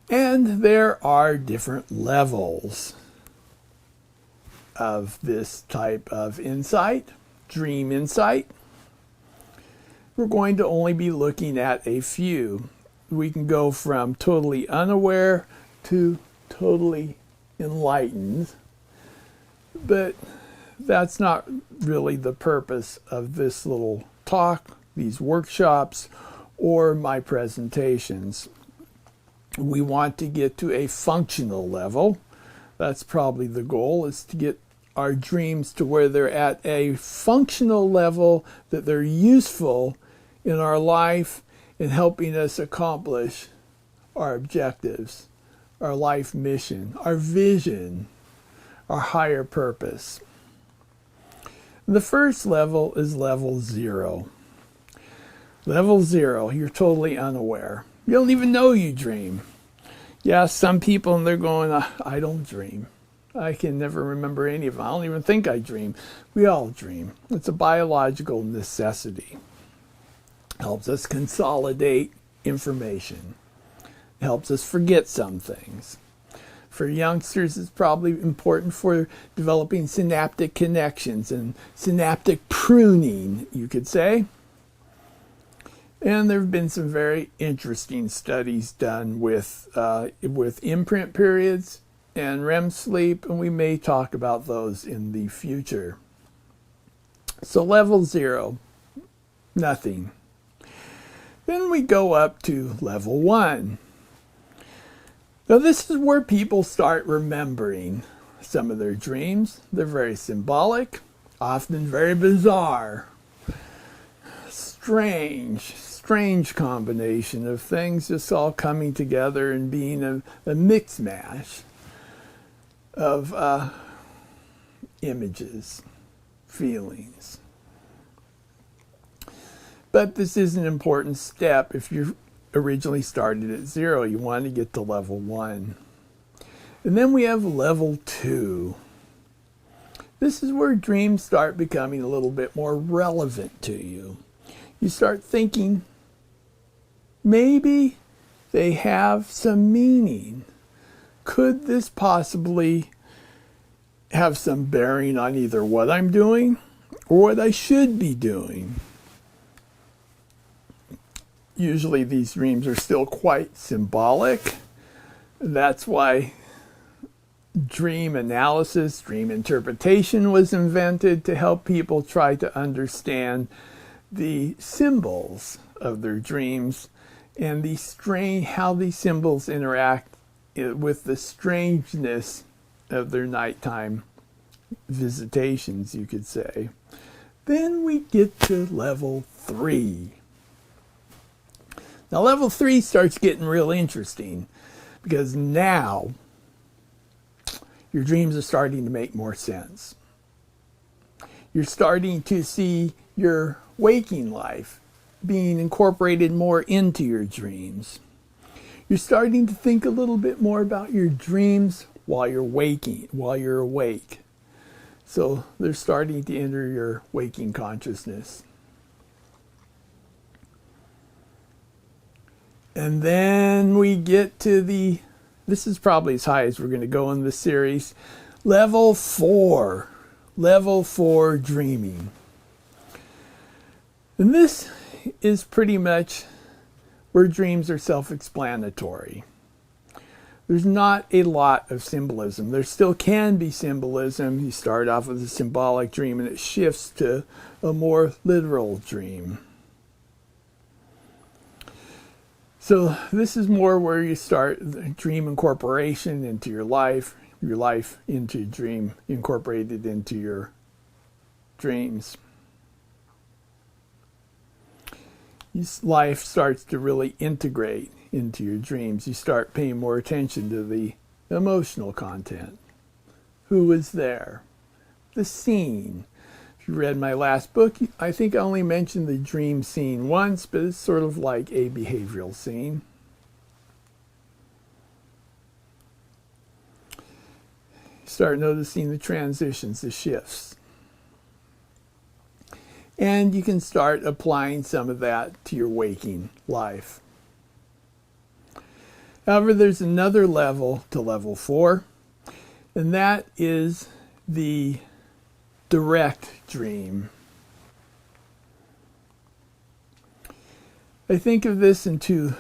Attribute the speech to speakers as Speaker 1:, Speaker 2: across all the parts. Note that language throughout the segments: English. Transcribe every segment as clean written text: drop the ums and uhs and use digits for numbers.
Speaker 1: And there are different levels of this type of insight, dream insight. We're going to only be looking at a few. We can go from totally unaware to totally enlightened, but that's not really the purpose of this little talk, these workshops, or my presentations. We want to get to a functional level. That's probably the goal, is to get our dreams to where they're at a functional level, that they're useful in our life in helping us accomplish our objectives, our life mission, our vision, our higher purpose. The first level is level 0. Level 0, you're totally unaware. You don't even know you dream. Yeah, some people, and they're going, I don't dream. I can never remember any of them. I don't even think I dream. We all dream. It's a biological necessity. Helps us consolidate information. Helps us forget some things. For youngsters, it's probably important for developing synaptic connections and synaptic pruning, you could say. And there have been some very interesting studies done with imprint periods and REM sleep, and we may talk about those in the future. So level 0, nothing. Then we go up to level 1. Now this is where people start remembering some of their dreams. They're very symbolic, often very bizarre, strange combination of things just all coming together and being a mix mash of images, feelings. But this is an important step. If you originally started at 0, you want to get to level 1. And then we have level 2. This is where dreams start becoming a little bit more relevant to you. You start thinking, maybe they have some meaning. Could this possibly have some bearing on either what I'm doing or what I should be doing? Usually these dreams are still quite symbolic. That's why dream analysis, dream interpretation was invented, to help people try to understand the symbols of their dreams and how these symbols interact with the strangeness of their nighttime visitations, you could say. Then we get to level 3. Now level 3 starts getting real interesting, because now your dreams are starting to make more sense. You're starting to see your waking life being incorporated more into your dreams. You're starting to think a little bit more about your dreams while you're awake. So they're starting to enter your waking consciousness. And then we get to this is probably as high as we're going to go in this series, level 4. Level 4 dreaming. And this is pretty much where dreams are self-explanatory. There's not a lot of symbolism. There still can be symbolism. You start off with a symbolic dream and it shifts to a more literal dream. So this is more where you start dream incorporation into your life into dream incorporated into your dreams. Life starts to really integrate into your dreams. You start paying more attention to the emotional content. Who was there? The scene. If you read my last book, I think I only mentioned the dream scene once, but it's sort of like a behavioral scene. Start noticing the transitions, the shifts. And you can start applying some of that to your waking life. However, there's another level to level 4, and that is the direct dream. I think of this in two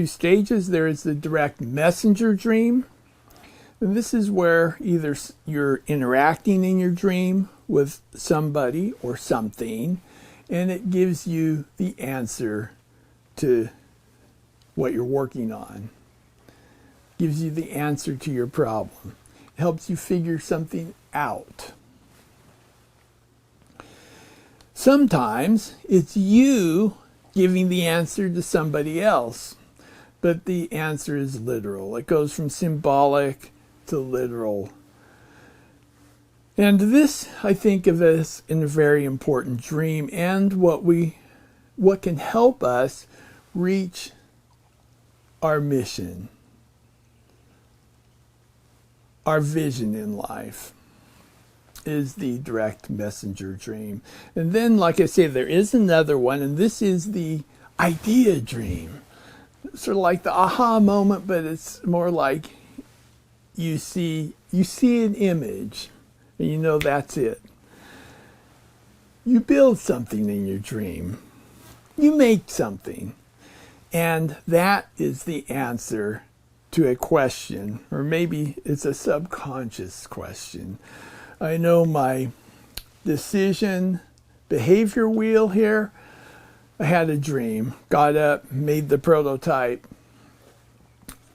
Speaker 1: stages. There is the direct messenger dream, and this is where either you're interacting in your dream with somebody or something, and it gives you the answer to what you're working on. Gives you the answer to your problem. It helps you figure something out. Sometimes it's you giving the answer to somebody else, but the answer is literal. It goes from symbolic to literal. And this, I think of as a very important dream, and what can help us reach our mission, our vision in life, is the direct messenger dream. And then, like I say, there is another one, and this is the idea dream. Sort of like the aha moment, but it's more like you see an image, and you know that's it. You build something in your dream. You make something. And that is the answer to a question, or maybe it's a subconscious question. I know my decision behavior wheel here. I had a dream, got up, made the prototype.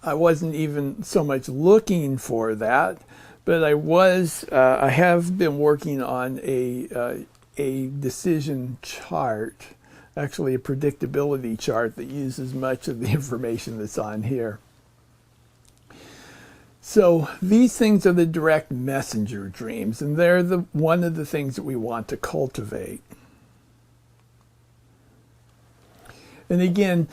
Speaker 1: I wasn't even so much looking for that, but I have been working on a decision chart, actually a predictability chart that uses much of the information that's on here. So these things are the direct messenger dreams, and they're one of the things that we want to cultivate. And again,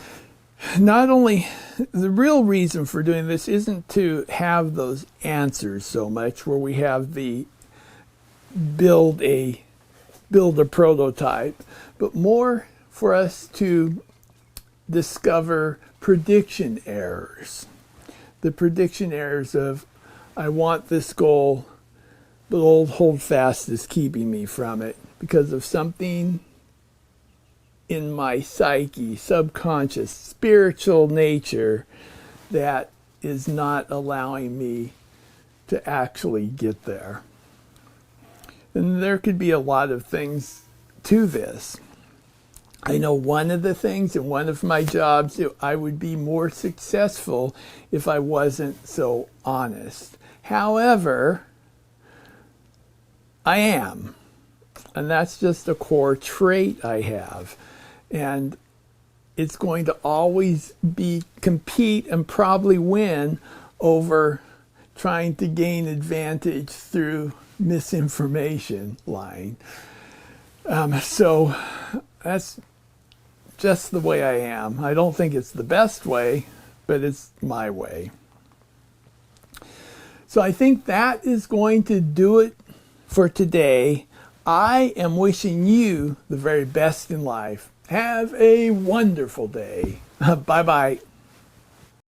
Speaker 1: not only the real reason for doing this isn't to have those answers so much, where we have the build a prototype, but more for us to discover prediction errors. The prediction errors of, I want this goal, but old holdfast is keeping me from it because of something in my psyche, subconscious, spiritual nature that is not allowing me to actually get there. And there could be a lot of things to this. I know one of the things in one of my jobs, I would be more successful if I wasn't so honest. However, I am. And that's just a core trait I have. And it's going to always be compete and probably win over trying to gain advantage through misinformation, lying. So that's just the way I am. I don't think it's the best way, but it's my way. So I think that is going to do it for today. I am wishing you the very best in life. Have a wonderful day. Bye-bye.